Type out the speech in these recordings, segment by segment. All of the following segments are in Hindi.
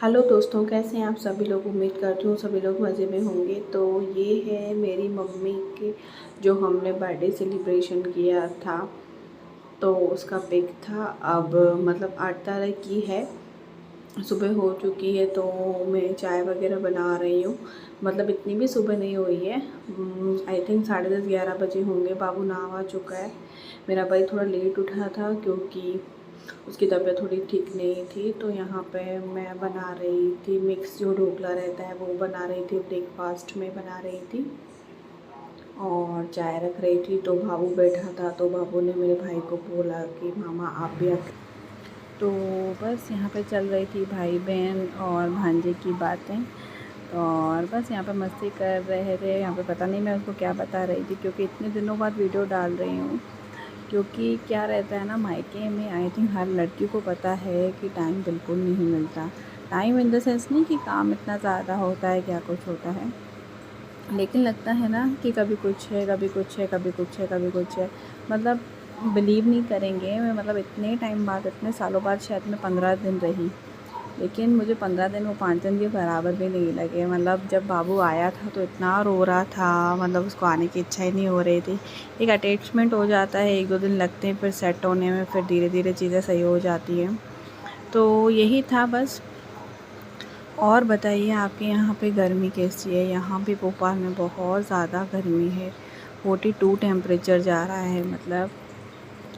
हेलो दोस्तों, कैसे हैं आप सभी लोग। उम्मीद करती हूँ सभी लोग मज़े में होंगे। तो ये है मेरी मम्मी के जो हमने बर्थडे सेलिब्रेशन किया था, तो उसका पिक था। अब मतलब 8 तारीख की है, सुबह हो चुकी है। तो मैं चाय वगैरह बना रही हूँ। मतलब इतनी भी सुबह नहीं हुई है, आई थिंक 10:30-11 बजे होंगे। बाबू नहा आ चुका है। मेरा भाई थोड़ा लेट उठा था क्योंकि उसकी तबीयत थोड़ी ठीक नहीं थी। तो यहाँ पे मैं बना रही थी मिक्स जो ढोकला रहता है वो बना रही थी, ब्रेकफास्ट में बना रही थी और चाय रख रही थी। तो बाबू बैठा था, तो बाबू ने मेरे भाई को बोला कि मामा आप भी आके। तो बस यहाँ पे चल रही थी भाई बहन और भांजे की बातें, और बस यहाँ पे मस्ती कर रहे थे। यहाँ पे पता नहीं मैं उसको क्या बता रही थी, क्योंकि इतने दिनों बाद वीडियो डाल रही हूँ। क्योंकि क्या रहता है ना, मायके में आई थिंक हर लड़की को पता है कि टाइम बिल्कुल नहीं मिलता। टाइम इन द सेंस नहीं कि काम इतना ज़्यादा होता है, क्या कुछ होता है, लेकिन लगता है ना कि कभी कुछ है, कभी कुछ है, कभी कुछ है, कभी कुछ है। मतलब बिलीव नहीं करेंगे, मैं मतलब इतने टाइम बाद, इतने सालों बाद शायद मैं 15 दिन रही, लेकिन मुझे 15 दिन वो 5 दिन के बराबर भी नहीं लगे। मतलब जब बाबू आया था तो इतना रो रहा था, मतलब उसको आने की इच्छा ही नहीं हो रही थी। एक अटैचमेंट हो जाता है, 1-2 दिन लगते हैं फिर सेट होने में, फिर धीरे धीरे चीज़ें सही हो जाती हैं। तो यही था बस। और बताइए आपके यहाँ पे गर्मी कैसी है। यहाँ पे भोपाल में बहुत ज़्यादा गर्मी है, 42 टेम्परेचर जा रहा है। मतलब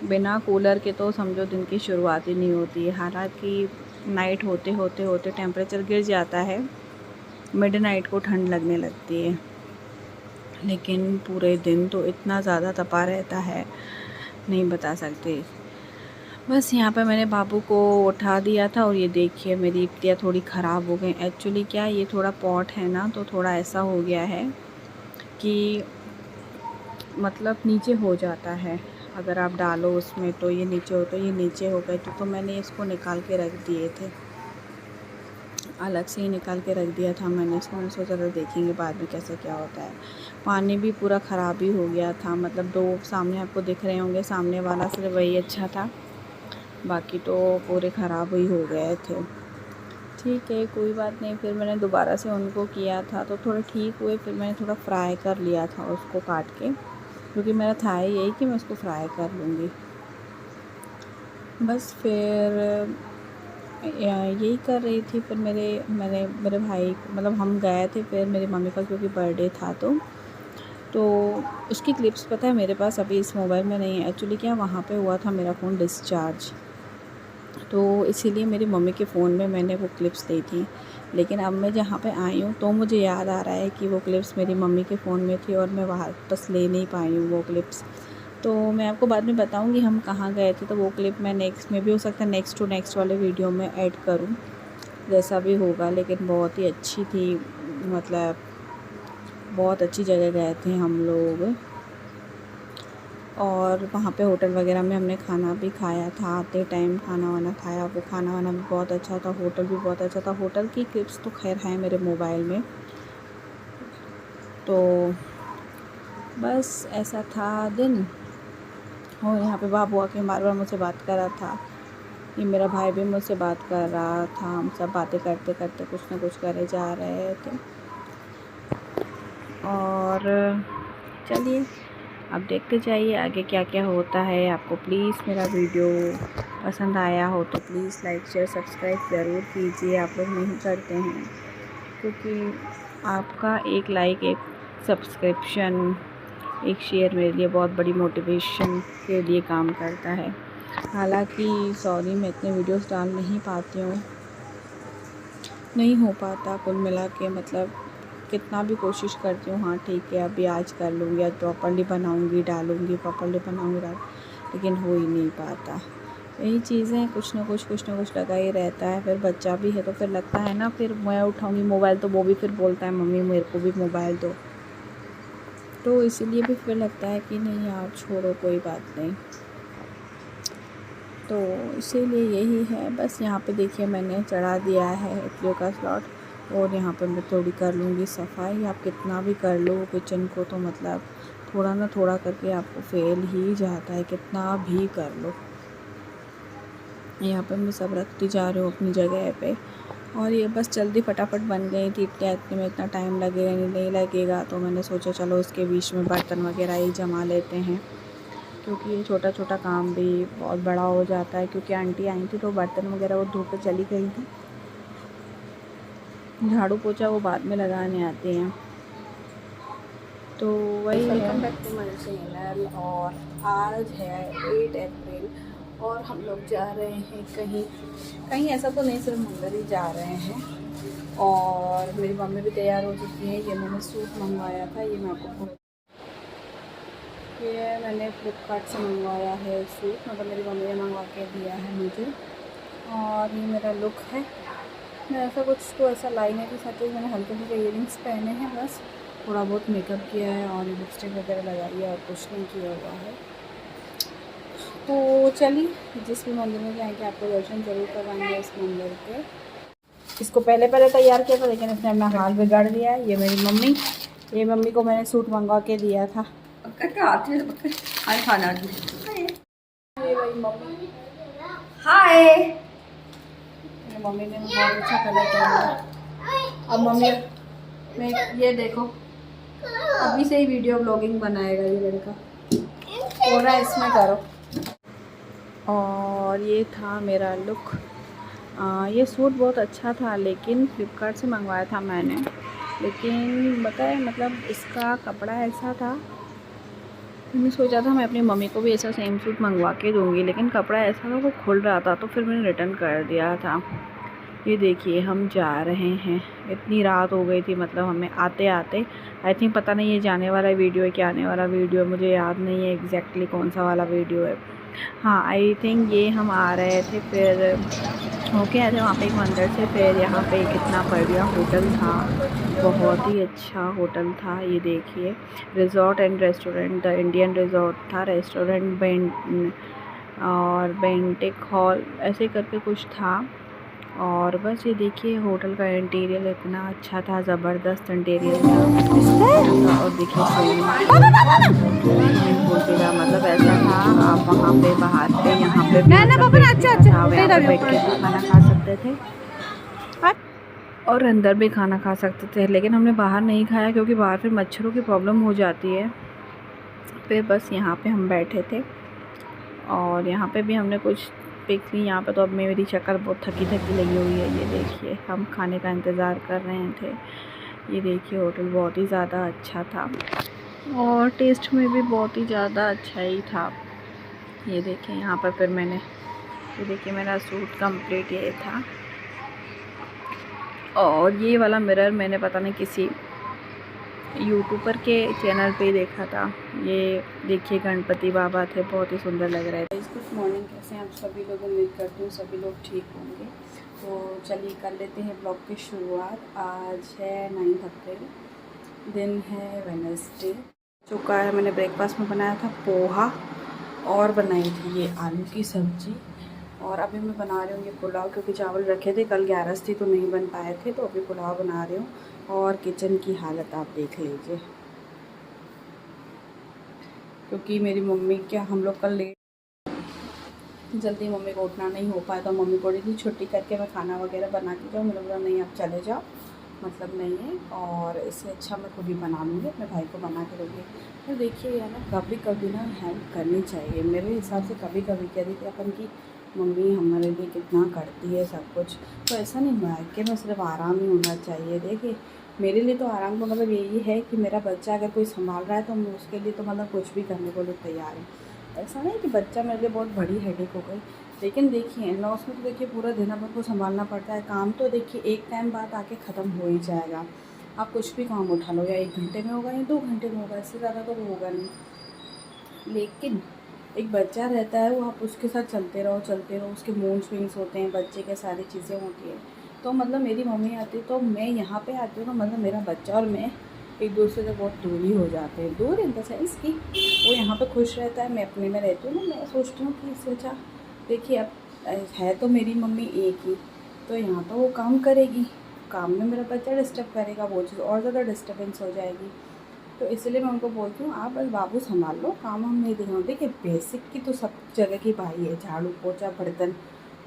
बिना कूलर के तो समझो दिन की शुरुआत ही नहीं होती है। हालांकि नाइट होते होते होते टेम्परेचर गिर जाता है, मिडनाइट को ठंड लगने लगती है, लेकिन पूरे दिन तो इतना ज़्यादा तपा रहता है, नहीं बता सकते। बस यहाँ पे मैंने बाबू को उठा दिया था, और ये देखिए मेरी इडलियाँ थोड़ी ख़राब हो गई। एक्चुअली क्या, ये थोड़ा पॉट है ना, तो थोड़ा ऐसा हो गया है कि मतलब नीचे हो जाता है। अगर आप डालो उसमें तो ये नीचे हो, तो ये नीचे हो गए तो मैंने इसको निकाल के रख दिए थे, अलग से ही निकाल के रख दिया था मैंने इसको। मैंने सोचा था देखेंगे बाद में कैसे क्या होता है। पानी भी पूरा ख़राब ही हो गया था। मतलब 2 सामने आपको दिख रहे होंगे, सामने वाला सिर्फ वही अच्छा था, बाकी तो पूरे ख़राब ही हो गए थे। ठीक है, कोई बात नहीं। फिर मैंने दोबारा से उनको किया था तो थोड़े ठीक हुए। फिर मैंने थोड़ा फ्राई कर लिया था उसको काट के, क्योंकि मेरा था यही कि मैं उसको फ्राई कर लूँगी। बस फिर यही कर रही थी। फिर मेरे भाई, मतलब हम गए थे फिर मेरी मम्मी का, क्योंकि बर्थडे था तो उसकी क्लिप्स पता है मेरे पास अभी इस मोबाइल में नहीं है। एक्चुअली क्या, वहाँ पे हुआ था मेरा फ़ोन डिस्चार्ज, तो इसीलिए मेरी मम्मी के फ़ोन में मैंने वो क्लिप्स दी थी। लेकिन अब मैं जहाँ पे आई हूँ तो मुझे याद आ रहा है कि वो क्लिप्स मेरी मम्मी के फ़ोन में थी और मैं वापस ले नहीं पाई हूँ वो क्लिप्स। तो मैं आपको बाद में बताऊँगी हम कहाँ गए थे। तो वो क्लिप मैं नेक्स्ट में भी, हो सकता है नेक्स्ट टू नेक्स्ट वाले वीडियो में ऐड करूँ, जैसा भी होगा। लेकिन बहुत ही अच्छी थी, मतलब बहुत अच्छी जगह गए थे हम लोग, और वहाँ पे होटल वगैरह में हमने खाना भी खाया था। आते टाइम खाना वाना खाया, वो खाना वाना भी बहुत अच्छा था, होटल भी बहुत अच्छा था। होटल की क्लिप्स तो खैर हैं मेरे मोबाइल में। तो बस ऐसा था दिन। और यहाँ पे बाबू आके बार बार मुझसे बात कर रहा था, ये मेरा भाई भी मुझसे बात कर रहा था। हम सब बातें करते करते कुछ ना कुछ करे जा रहे थे। और चलिए अब देखते जाइए आगे क्या क्या होता है। आपको प्लीज़ मेरा वीडियो पसंद आया हो तो प्लीज़ लाइक शेयर सब्सक्राइब ज़रूर कीजिए। आप लोग नहीं करते हैं, क्योंकि आपका एक लाइक, एक सब्सक्रिप्शन, एक शेयर मेरे लिए बहुत बड़ी मोटिवेशन के लिए काम करता है। हालांकि सॉरी, मैं इतने वीडियोस डाल नहीं पाती हूँ, नहीं हो पाता कुल मिला के। मतलब कितना भी कोशिश करती हूँ, हाँ ठीक है अभी आज कर लूँगी, आज प्रॉपर्ली बनाऊँगी डालूँगी, प्रॉपर्ली बनाऊँगी लेकिन हो ही नहीं पाता। यही चीज़ें, कुछ ना कुछ लगा ही रहता है। फिर बच्चा भी है तो फिर लगता है ना, फिर मैं उठाऊँगी मोबाइल तो वो भी फिर बोलता है मम्मी मेरे को भी मोबाइल दो। तो इसीलिए भी फिर लगता है कि नहीं यार छोड़ो, कोई बात नहीं। तो इसीलिए यही है बस। यहाँ पे देखिए मैंने चढ़ा दिया है इडलियों का स्लॉट, और यहाँ पे मैं थोड़ी कर लूँगी सफाई। आप कितना भी कर लो किचन को, तो मतलब थोड़ा ना थोड़ा करके आपको फेल ही जाता है, कितना भी कर लो। यहाँ पे मैं सब रखती जा रही हूँ अपनी जगह पे, और ये बस जल्दी फटाफट बन गई थी, इतने में इतना टाइम लगेगा नहीं लगेगा, तो मैंने सोचा चलो इसके बीच में बर्तन वगैरह ही जमा लेते हैं, क्योंकि ये छोटा छोटा काम भी बहुत बड़ा हो जाता है। क्योंकि आंटी आई थी तो बर्तन वगैरह वो धो के चली गई थी, झाड़ू पोछा वो बाद में लगाने आती हैं। तो वही welcome back to my channel. और आज है 8 अप्रैल और हम लोग जा रहे हैं कहीं ऐसा तो नहीं, सिर्फ मंदिर ही जा रहे हैं। और मेरी मम्मी भी तैयार हो चुकी है। ये मैंने सूट मंगवाया था, ये मैं आपको ये मैंने फ्लिपकार्ट से मंगवाया है सूट, मतलब मेरी मम्मी ने मंगवा के दिया है मुझे। और ये मेरा लुक है। मैं ऐसा कुछ तो ऐसा लाइनर के साथ मैंने हल्के फुल्के इयरिंग्स पहने हैं, बस थोड़ा बहुत मेकअप किया है और लिपस्टिक वगैरह लगाई है और कुछ नहीं किया हुआ है। तो चलिए जिस भी मंदिर में जाएंगे आपको दर्शन ज़रूर करवाएंगे इस मंदिर के। इसको पहले तैयार किया था लेकिन इसने अपना हाल बिगाड़ दिया है। ये मेरी मम्मी, ये मम्मी को मैंने सूट मंगवा के दिया था। खाना ये भाई मम्मी, हाय। मेरी मम्मी ने बहुत अच्छा कलर किया। अब मम्मी मैं ये देखो अभी से ही वीडियो ब्लॉगिंग बनाएगा ये लड़का, हो रहा है इसमें करो। और ये था मेरा लुक। ये सूट बहुत अच्छा था लेकिन फ्लिपकार्ट से मंगवाया था मैंने, लेकिन बताए मतलब इसका कपड़ा ऐसा था, मैंने सोचा था मैं अपनी मम्मी को भी ऐसा सेम सूट मंगवा के दूँगी, लेकिन कपड़ा ऐसा था वो खुल रहा था तो फिर मैंने रिटर्न कर दिया था। ये देखिए हम जा रहे हैं, इतनी रात हो गई थी, मतलब हमें आते आते आई थिंक, पता नहीं ये जाने वाला वीडियो है क्या आने वाला वीडियो है, मुझे याद नहीं है एग्जैक्टली कौन सा वाला वीडियो है। हाँ आई थिंक ये हम आ रहे थे, फिर होके आए थे वहाँ पे एक मंदिर से, फिर यहाँ पे कितना बढ़िया होटल था, बहुत ही अच्छा होटल था। ये देखिए resort and restaurant, the Indian resort था, रेस्टोरेंट और बेंटिक हॉल ऐसे करके कुछ था। और बस ये देखिए होटल का इंटीरियर इतना अच्छा था, ज़बरदस्त इंटीरियर था। और देखिए का मतलब ऐसा था, आप वहाँ पे बाहर पे यहाँ पे बैठ के खाना खा सकते थे और अंदर भी खाना खा सकते थे, लेकिन हमने बाहर नहीं खाया क्योंकि बाहर फिर मच्छरों की प्रॉब्लम हो जाती है। फिर बस यहाँ पे हम बैठे थे और यहाँ पे भी हमने कुछ पिक ली। यहाँ पे तो अब मेरी शक्ल बहुत थकी लगी हुई है। ये देखिए हम खाने का इंतज़ार कर रहे थे। ये देखिए होटल बहुत ही ज़्यादा अच्छा था और टेस्ट में भी बहुत ही ज़्यादा अच्छा ही था। ये देखिए यहाँ पर फिर मैंने, ये देखिए मेरा सूट कंप्लीट ये था। और ये वाला मिरर मैंने पता नहीं किसी यूट्यूबर के चैनल पे देखा था। ये देखिए गणपति बाबा थे, बहुत ही सुंदर लग रहे थे। गुड मॉर्निंग, कैसे हैं आप सभी लोग? उम्मीद करती हूँ सभी लोग ठीक होंगे। तो चलिए कर लेते हैं ब्लॉग की शुरुआत। आज है 9 अप्रैल, दिन है वेडनेसडे। चुका है, मैंने ब्रेकफास्ट में बनाया था पोहा और बनाई थी ये आलू की सब्ज़ी। और अभी मैं बना रही हूँ ये पुलाव, क्योंकि चावल रखे थे, कल 11 थी तो नहीं बन पाए थे, तो अभी पुलाव बना रही हूँ। और किचन की हालत आप देख लीजिए, क्योंकि मेरी मम्मी क्या, हम लोग कल लेट जल्दी मम्मी को उठना नहीं हो पाया, तो मम्मी बोली थी छुट्टी करके मैं खाना वगैरह बना के जाऊँ। मैंने बोला नहीं आप चले जाओ, मतलब नहीं है, और इससे अच्छा मैं खुद ही बना लूँगी, अपने भाई को बना के दूँगी। तो देखिए यार ना, कभी ना हेल्प करनी चाहिए मेरे हिसाब से। कभी क्या देखिए अपन की मम्मी हमारे लिए कितना करती है सब कुछ, तो ऐसा नहीं हुआ है कि मैं सिर्फ आराम ही होना चाहिए। देखिए मेरे लिए तो आराम का मतलब यही है कि मेरा बच्चा अगर कोई संभाल रहा है तो मैं उसके लिए तो मतलब कुछ भी करने को लिए तैयार हूँ। ऐसा नहीं कि बच्चा मेरे लिए बहुत बड़ी हेडेक हो गई, लेकिन देखिए लॉस में तो देखिए पूरा दिन अपन को संभालना पड़ता है। काम तो देखिए एक टाइम बाद आके ख़त्म हो ही जाएगा, आप कुछ भी काम उठा लो, या 1 घंटे में होगा या 2 घंटे में होगा, इससे ज़्यादा तो होगा नहीं। लेकिन एक बच्चा रहता है, वो आप उसके साथ चलते रहो, उसके मूड स्विंग्स होते हैं, बच्चे के सारी चीज़ें होती हैं। तो मतलब मेरी मम्मी आती तो मैं यहाँ पे आती हूँ, तो मतलब मेरा बच्चा और मैं एक दूसरे से बहुत दूरी हो जाते हैं। दूर इन द सेंस कि वो यहाँ पे खुश रहता है, मैं अपने में रहती हूँ ना। मैं सोचती हूँ कि इससे अच्छा देखिए अब है तो मेरी मम्मी एक ही, तो यहाँ तो वो काम करेगी, काम में मेरा बच्चा डिस्टर्ब करेगा, वो चीज़ और ज़्यादा डिस्टर्बेंस हो जाएगी। तो इसलिए मैं उनको बोलती हूँ आप बस बाबू संभाल लो, काम हम नहीं दिखाऊँ। देखिए बेसिक की तो सब जगह की भाई है, झाड़ू पोछा बर्तन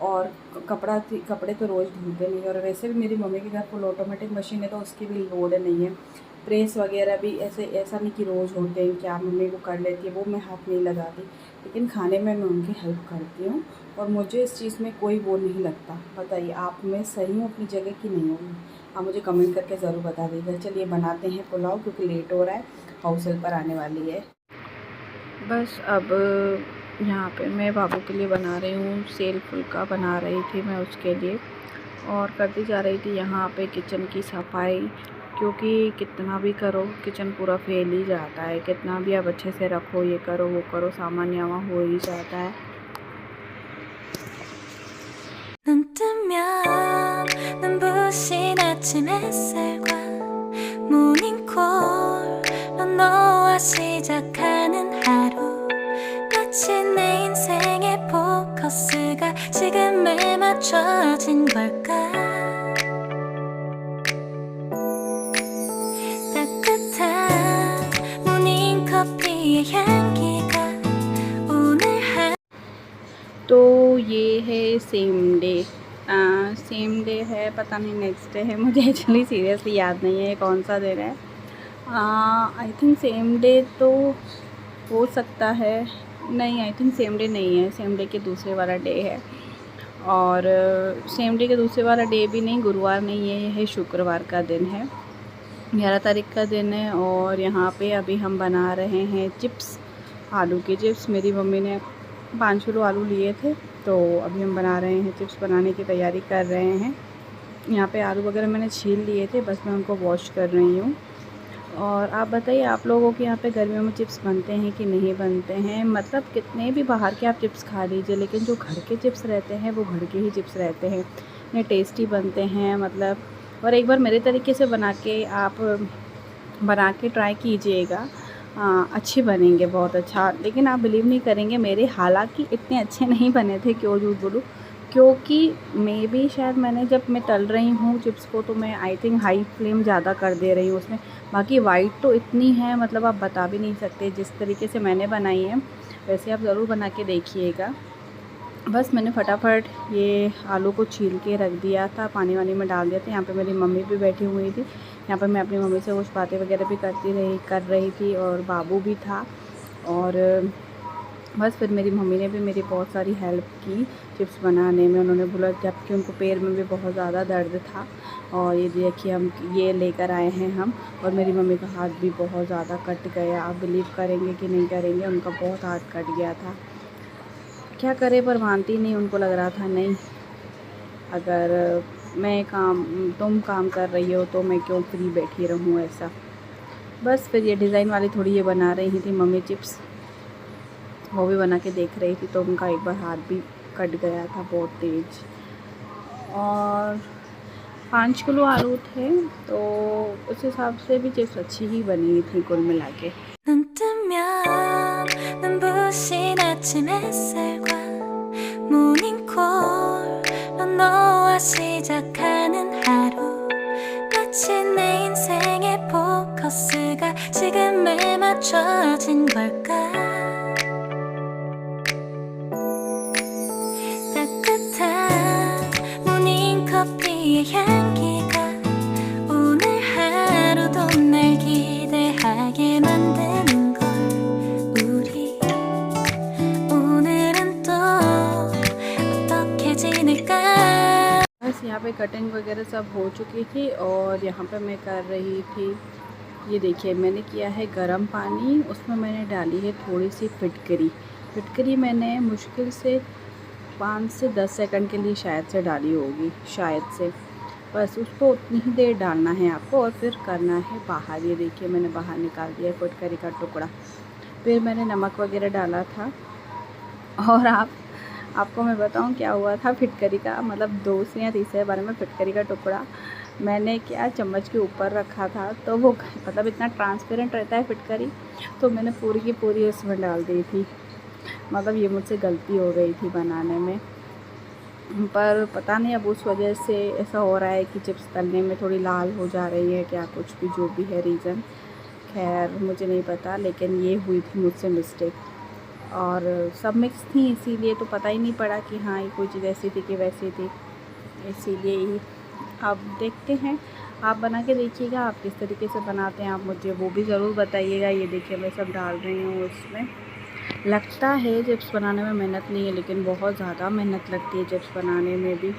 और कपड़े तो रोज़ धुलते नहीं, और वैसे भी मेरी मम्मी के घर फुल ऑटोमेटिक मशीन है तो उसकी भी लोड नहीं है। प्रेस वगैरह भी ऐसा नहीं कि रोज़ होते हैं, क्या मम्मी को कर लेती है, वो मैं हाथ नहीं लगाती, लेकिन खाने में मैं उनकी हेल्प करती हूँ और मुझे इस चीज़ में कोई वो नहीं लगता। बताइए आप, मैं सही हूँ अपनी जगह कि नहीं हूँ? आप मुझे कमेंट करके ज़रूर बता दीजिएगा। चलिए बनाते हैं पुलाव, क्योंकि लेट हो रहा है, हाउस हेल्पर आने वाली है। बस अब यहाँ पे मैं बाबू के लिए बना रही हूँ, सेल फुल्का बना रही थी मैं उसके लिए, और करती जा रही थी यहाँ पे किचन की सफाई, क्योंकि कितना भी करो किचन पूरा फैल ही जाता है, कितना भी आप अच्छे से रखो, ये करो वो करो, सामान यहाँ हो ही जाता है। 눈 뜨면 눈부신 아침 햇살과 모닝콜로 너와 시작하는 하루, 마치 내 인생의 포커스가 지금에 맞춰진 걸까. 따뜻한 모닝커피의 향기가 오늘 तो ये है सेम डे है, पता नहीं नेक्स्ट डे है, मुझे एक्चुअली सीरियसली याद नहीं है कौन सा दिन है। आई थिंक सेम डे तो हो सकता है, नहीं आई थिंक सेम डे नहीं है, सेम डे के दूसरे वाला डे है, और सेम डे के दूसरे वाला डे भी नहीं, गुरुवार नहीं है, ये है शुक्रवार का दिन है, 11 तारीख का दिन है। और यहाँ पे अभी हम बना रहे हैं चिप्स, आलू के चिप्स। मेरी मम्मी ने 5 किलो आलू लिए थे, तो अभी हम बना रहे हैं, चिप्स बनाने की तैयारी कर रहे हैं। यहाँ पे आलू वगैरह मैंने छील लिए थे, बस मैं उनको वॉश कर रही हूँ। और आप बताइए, आप लोगों के यहाँ पे गर्मियों में चिप्स बनते हैं कि नहीं बनते हैं? मतलब कितने भी बाहर के आप चिप्स खा लीजिए, लेकिन जो घर के चिप्स रहते हैं वो घर के ही चिप्स रहते हैं, इतने टेस्टी बनते हैं मतलब। और एक बार मेरे तरीके से बना के ट्राई कीजिएगा, अच्छे बनेंगे, बहुत अच्छा। लेकिन आप बिलीव नहीं करेंगे, मेरे हालांकि इतने अच्छे नहीं बने थे, क्यों झूठ बोलूँ, क्योंकि मे बी शायद जब मैं तल रही हूँ चिप्स को, तो मैं आई थिंक हाई फ्लेम ज़्यादा कर दे रही हूँ उसमें। बाकी वाइट तो इतनी है, मतलब आप बता भी नहीं सकते, जिस तरीके से मैंने बनाई है वैसे आप ज़रूर बना के देखिएगा। बस मैंने फटाफट ये आलू को छील के रख दिया था, पानी वानी में डाल दिया था। यहाँ पे मेरी मम्मी भी बैठी हुई थी, यहाँ पर मैं अपनी मम्मी से कुछ बातें वगैरह भी कर रही थी, और बाबू भी था। और बस फिर मेरी मम्मी ने भी मेरी बहुत सारी हेल्प की चिप्स बनाने में। उन्होंने बोला, जबकि उनको पैर में भी बहुत ज़्यादा दर्द था, और ये देखिए हम ये लेकर आए हैं हम, और मेरी मम्मी का हाथ भी बहुत ज़्यादा कट गया। आप बिलीव करेंगे कि नहीं करेंगे, उनका बहुत हाथ कट गया था। क्या करे, पर मानती नहीं, उनको लग रहा था नहीं, अगर तुम काम कर रही हो तो मैं क्यों फ्री बैठी रहूँ ऐसा। बस फिर ये डिज़ाइन वाली थोड़ी ये बना रही थी मम्मी चिप्स, वो भी बना के देख रही थी, तो उनका एक बार हाथ भी कट गया था बहुत तेज़। और 5 किलो आलू थे, तो उस हिसाब से भी चिप्स अच्छी ही बनी थी कुल मिला के। 눈 뜨면 눈부신 아침 햇살과 모닝콜로 너와 시작하는 하루, 마치 내 인생의 포커스가 지금에 맞춰진 걸까. 따뜻한 모닝커피의 향기가 오늘 하루도 날 기대하게 만드는 걸. 우리 오늘은 또 어떻게 지낼까. बस यहाँ पे कटिंग वगैरह सब हो चुकी थी, और यहाँ पे मैं कर रही थी, ये देखिए मैंने किया है गरम पानी, उसमें मैंने डाली है थोड़ी सी फिटकरी मैंने मुश्किल से 5 से 10 सेकंड के लिए शायद से डाली होगी, शायद से। बस उसको उतनी ही देर डालना है आपको, और फिर करना है बाहर। ये देखिए मैंने बाहर निकाल दिया फिटकरी का टुकड़ा। फिर मैंने नमक वगैरह डाला था, और आपको मैं बताऊं क्या हुआ था फिटकरी का, मतलब दूसरे या तीसरे बार में फिटकरी का टुकड़ा मैंने क्या चम्मच के ऊपर रखा था, तो वो मतलब इतना ट्रांसपेरेंट रहता है फिटकरी, तो मैंने पूरी की पूरी उसमें डाल दी थी। मतलब ये मुझसे गलती हो गई थी बनाने में, पर पता नहीं अब उस वजह से ऐसा हो रहा है कि चिप्स तलने में थोड़ी लाल हो जा रही है, क्या कुछ भी जो भी है रीज़न, खैर मुझे नहीं पता, लेकिन ये हुई थी मुझसे मिस्टेक। और सब मिक्स थी, इसीलिए तो पता ही नहीं पड़ा कि हाँ ये कोई चीज़ ऐसी थी कि वैसी थी। इसीलिए ही अब देखते हैं, आप बना के देखिएगा आप किस तरीके से बनाते हैं, आप मुझे वो भी ज़रूर बताइएगा। ये देखिए मैं सब डाल रही हूँ उसमें। लगता है चिप्स बनाने में मेहनत नहीं है, लेकिन बहुत ज़्यादा मेहनत लगती है चिप्स बनाने में भी,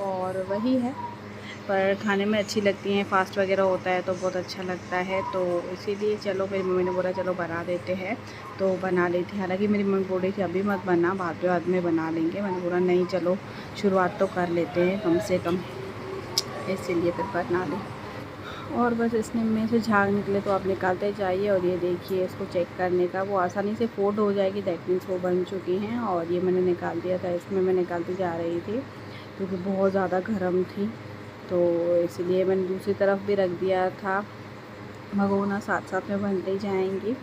और वही है, पर खाने में अच्छी लगती हैं। फास्ट वगैरह होता है तो बहुत अच्छा लगता है, तो इसीलिए चलो मेरी मम्मी ने बोला चलो बना देते हैं, तो बना ली थी। हालांकि मेरी मम्मी बोल रही थी अभी मत बना, बाद में बना लेंगे। मैंने बोला नहीं चलो शुरुआत तो कर लेते हैं कम से कम, इसीलिए फिर बना ली। और बस इसने में से झाग निकले तो आप निकालते जाइए। और ये देखिए इसको चेक करने का, वो आसानी से फोल्ड हो जाएगी, दैट मीन्स वो बन चुकी हैं। और ये मैंने निकाल दिया था, इसमें मैं निकालती जा रही थी क्योंकि बहुत ज़्यादा गर्म थी, तो इसीलिए मैंने दूसरी तरफ भी रख दिया था। भगोना साथ साथ में बनते ही जाएंगी।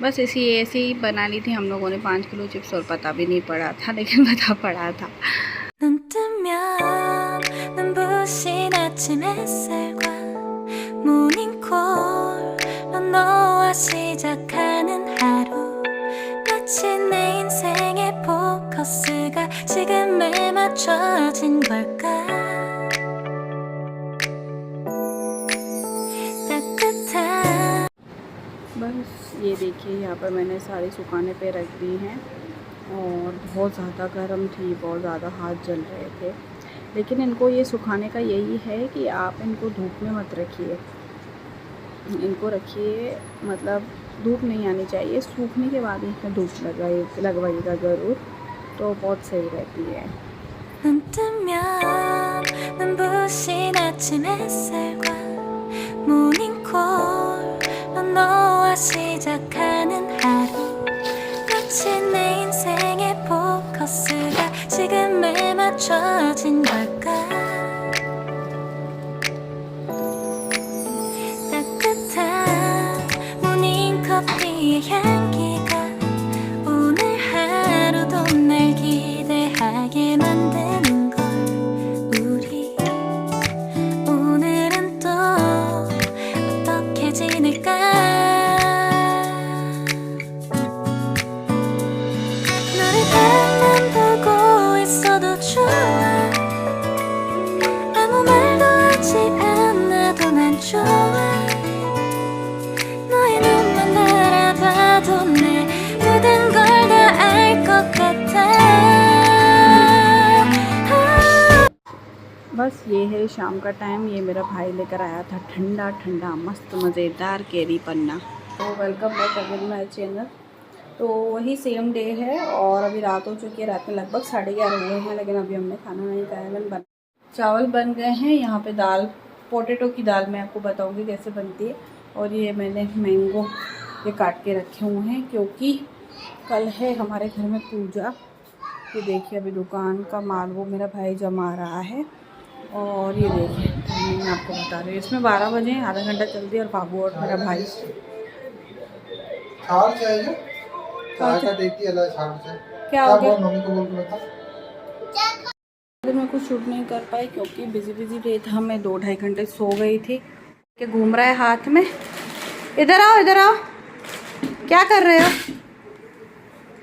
बस ऐसे ही बना ली थी हम लोगों ने 5 किलो चिप्स, और पता भी नहीं पड़ा था, लेकिन पता पड़ा था। 눈 뜨면 눈부신 아침 햇살과 모닝콜로 너와 시작하는 하루, 마치 내 인생의 포커스가 지금에 맞춰진 걸까. 따뜻한 बस ये देखिए यहाँ पर मैंने सारी सुखाने पे रख दी हैं, और बहुत ज़्यादा गर्म थी, बहुत ज़्यादा हाथ जल रहे थे। लेकिन इनको ये सुखाने का यही है कि आप इनको धूप में मत रखिए, इनको रखिए मतलब धूप नहीं आनी चाहिए, सूखने के बाद इसमें धूप लगवाइएगा ज़रूर, तो बहुत सही रहती है। 눈 뜨면 눈부신 아침 햇살과 모닝콜로 너와 시작하는 하루, 마치 내 인생의 포커스가 지금에 맞춰진 걸까. 따뜻한 모닝커피의 향기가 오늘 하루도 날 기대하게 만드는 걸. 우리 오늘은 또 어떻게 지낼까. 너를 가만 보고 있어도 좋아. 아무 말도 하지 않아도 난 좋아. 너의 눈만 바라봐도 내 모든 걸 다 알 것 같아. बस ये है शाम का टाइम। ये मेरा भाई लेकर आया था ठंडा ठंडा मस्त मज़ेदार कैरी पन्ना। तो welcome back again my channel. तो वही सेम डे है, और अभी रात हो चुकी है, रात में लगभग 11:30 हुए हैं, लेकिन अभी हमने खाना नहीं खाया। मैंने चावल बन गए हैं, यहाँ पे दाल, पोटैटो की दाल मैं आपको बताऊँगी कैसे बनती है। और ये मैंने मैंगो ये काट के रखे हुए हैं, क्योंकि कल है हमारे घर में पूजा। ये देखिए अभी दुकान का माल वो मेरा भाई जमा रहा है। और ये देखिए टाइमिंग मैं आपको बता रही हूँ, इसमें 12 बजे, आधा घंटा चलती है। और बाबू और मेरा भाई छाड़ चाहिए, छाड़ का देखती है अलग छाड़ से। क्या हो गया? मम्मी को बोल के बता। मैं कुछ शूट नहीं कर पाई क्योंकि बिजी डे था। मैं 2-2.5 घंटे सो गई थी। कि घूम रहा है हाथ में। इधर आओ, इधर आओ, क्या कर रहे हो?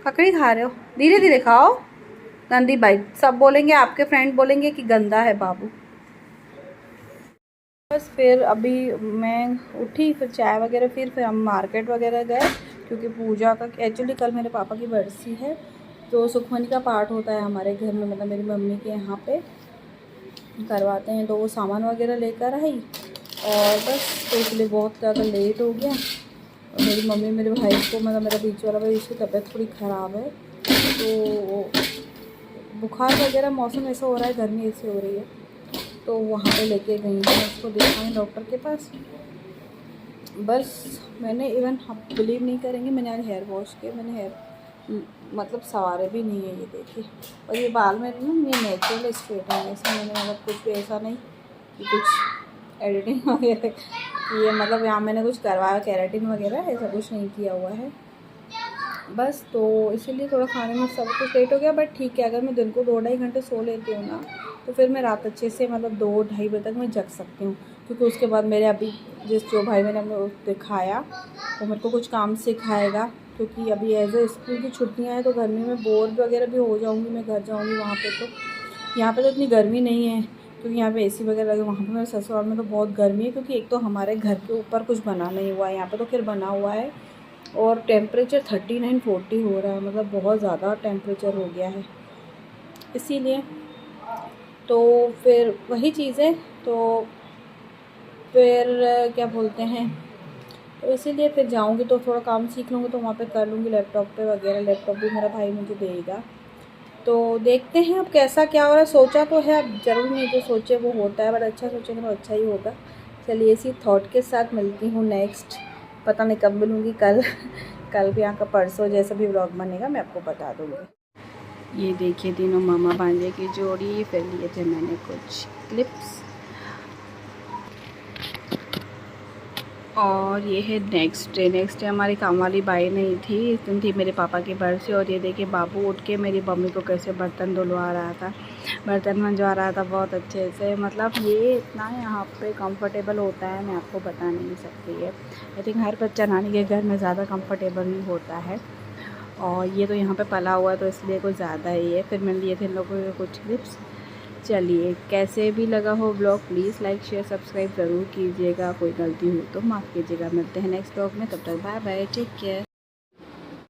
ककड़ी खा रहे हो? धीरे धीरे खाओ, गंदी बाइट। सब बोलेंगे, आपके फ्रेंड बोलेंगे कि गंदा है बाबू। बस फिर अभी मैं उठी, फिर चाय वगैरह, फिर हम मार्केट वगैरह गए, क्योंकि पूजा का एक्चुअली कल मेरे पापा की बरसी है, तो सुखमनी का पाठ होता है हमारे घर में, मतलब मेरी मम्मी के यहाँ पे करवाते हैं। तो वो सामान वगैरह लेकर आई, और बस तो इसलिए बहुत ज़्यादा लेट हो गया। और मेरी मम्मी मेरे भाई को, मतलब मेरा बीच वाला भाई, उसकी तबीयत थोड़ी ख़राब है, तो बुखार वगैरह, मौसम ऐसा हो रहा है, गर्मी ऐसी हो रही है, तो वहाँ पे लेके गई मैं उसको दिखाएं डॉक्टर के पास। बस मैंने इवन आप बिलीव नहीं करेंगे, मैंने आज हेयर वॉश किया, मैंने हेयर मतलब सवारे भी नहीं है, ये देखिए। और ये बाल मेरे ना ये नेचुरल स्ट्रेट है, ऐसा मैंने मतलब कुछ भी ऐसा नहीं कि कुछ एडिटिंग वगैरह की है, मतलब यहाँ मैंने कुछ करवाया केराटिन वगैरह, ऐसा कुछ नहीं किया हुआ है। बस तो इसीलिए थोड़ा खाने में सब कुछ लेट हो गया, बट ठीक है। अगर मैं दिन को 2-2.5 घंटे सो लेती हूँ ना, तो फिर मैं रात अच्छे से मतलब 2-2.5 बजे तक मैं जग सकती हूँ, क्योंकि उसके बाद मेरे अभी जो भाई मैंने दिखाया वो मेरे को कुछ काम सिखाएगा, क्योंकि अभी एज ए स्कूल की छुट्टियाँ हैं तो गर्मी में बोर वगैरह भी हो जाऊँगी, मैं घर जाऊँगी वहाँ पे। तो यहाँ पे तो इतनी गर्मी नहीं है क्योंकि यहाँ पे एसी वगैरह लगे। वहाँ पे मेरे ससुराल में तो बहुत गर्मी है क्योंकि एक तो हमारे घर के ऊपर कुछ बना नहीं हुआ है, यहाँ पे तो फिर बना हुआ है और टेम्परेचर 39-40 हो रहा है, मतलब बहुत ज़्यादा टेम्परेचर हो गया है। इसीलिए तो फिर वही चीज़ है, तो फिर क्या बोलते हैं, तो इसीलिए फिर जाऊंगी तो थोड़ा काम सीख लूँगी तो वहाँ पे कर लूँगी लैपटॉप पे वगैरह। लैपटॉप भी मेरा भाई मुझे देगा, तो देखते हैं अब कैसा क्या हो रहा है। सोचा तो है, अब ज़रूर नहीं जो सोचे वो होता है, बट अच्छा सोचेंगे तो अच्छा ही होगा। चलिए इसी थॉट के साथ मिलती हूँ नेक्स्ट, पता नहीं कब मिलूँगी, कल कल भी यहाँ का परसों, जैसा भी व्लॉग बनेगा मैं आपको बता दूँगी। ये देखिए तीनों मामा भांजे की जोड़ी। फिर लिए थे मैंने कुछ क्लिप्स और ये है नेक्स्ट डे हमारी काम वाली बाई नहीं थी, इस दिन थी मेरे पापा की बरसी। और ये देखिए बाबू उठ के मेरी मम्मी को कैसे बर्तन धुलवा रहा था, बर्तन मंजवा रहा था बहुत अच्छे से। मतलब ये इतना यहाँ पे कंफर्टेबल होता है, मैं आपको बता नहीं सकती है। आई थिंक हर बच्चा नानी के घर में ज़्यादा कंफर्टेबल ही होता है। और ये तो यहाँ पे पला हुआ है तो इसलिए कुछ ज़्यादा ही है। फिर मैंने लिए थे इन लोगों के कुछ क्लिप्स। चलिए कैसे भी लगा हो blog, please like share subscribe ज़रूर कीजिएगा। कोई गलती हो तो माफ़ कीजिएगा। मिलते हैं नेक्स्ट ब्लॉग में, तब तक बाय बाय, टेक केयर।